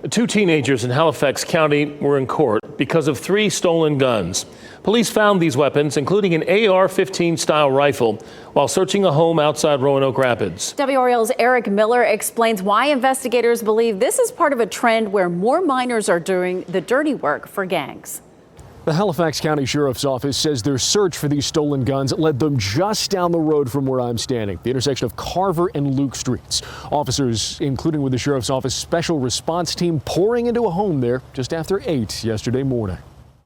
Two teenagers in Halifax County were in court because of 3 stolen guns. Police found these weapons, including an AR-15 style rifle, while searching a home outside Roanoke Rapids. WRAL's Eric Miller explains why investigators believe this is part of a trend where more minors are doing the dirty work for gangs. The Halifax County Sheriff's Office says their search for these stolen guns led them just down the road from where I'm standing, the intersection of Carver and Luke Streets. Officers, including with the Sheriff's Office Special Response Team, pouring into a home there just after 8 yesterday morning.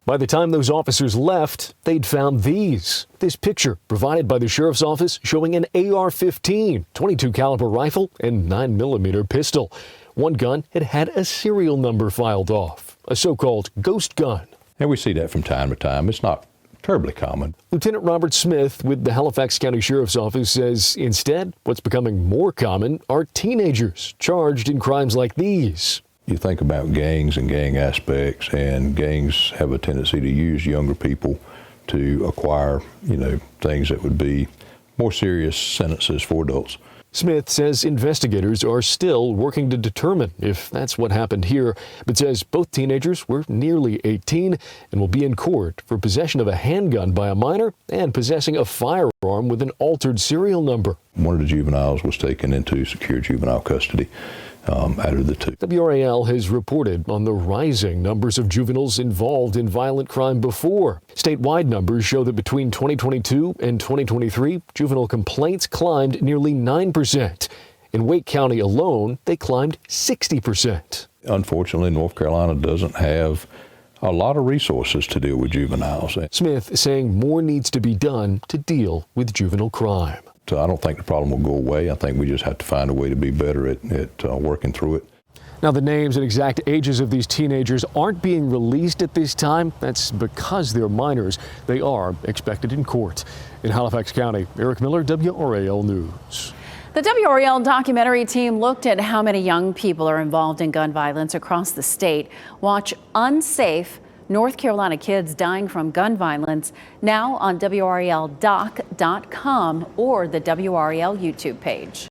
By the time those officers left, they'd found this picture provided by the Sheriff's Office showing an AR-15, 22 caliber rifle and 9mm pistol. One gun had a serial number filed off, a so-called ghost gun. And we see that from time to time. It's not terribly common. Lieutenant Robert Smith with the Halifax County Sheriff's Office says instead, what's becoming more common are teenagers charged in crimes like these. You think about gangs and gang aspects, and gangs have a tendency to use younger people to acquire, things that would be more serious sentences for adults. Smith says investigators are still working to determine if that's what happened here, but says both teenagers were nearly 18 and will be in court for possession of a handgun by a minor and possessing a firearm with an altered serial number. One of the juveniles was taken into secure juvenile custody out of the two. WRAL has reported on the rising numbers of juveniles involved in violent crime before. Statewide numbers show that between 2022 and 2023, juvenile complaints climbed nearly 9%. In Wake County alone, they climbed 60%. Unfortunately, North Carolina doesn't have a lot of resources to deal with juveniles. Smith saying more needs to be done to deal with juvenile crime. So I don't think the problem will go away. I think we just have to find a way to be better at working through it. Now, the names and exact ages of these teenagers aren't being released at this time. That's because they're minors. They are expected in court. In Halifax County, Eric Miller, WRAL News. The WRAL documentary team looked at how many young people are involved in gun violence across the state. Watch Unsafe North Carolina Kids Dying from Gun Violence now on WRALdoc.com or the WRAL YouTube page.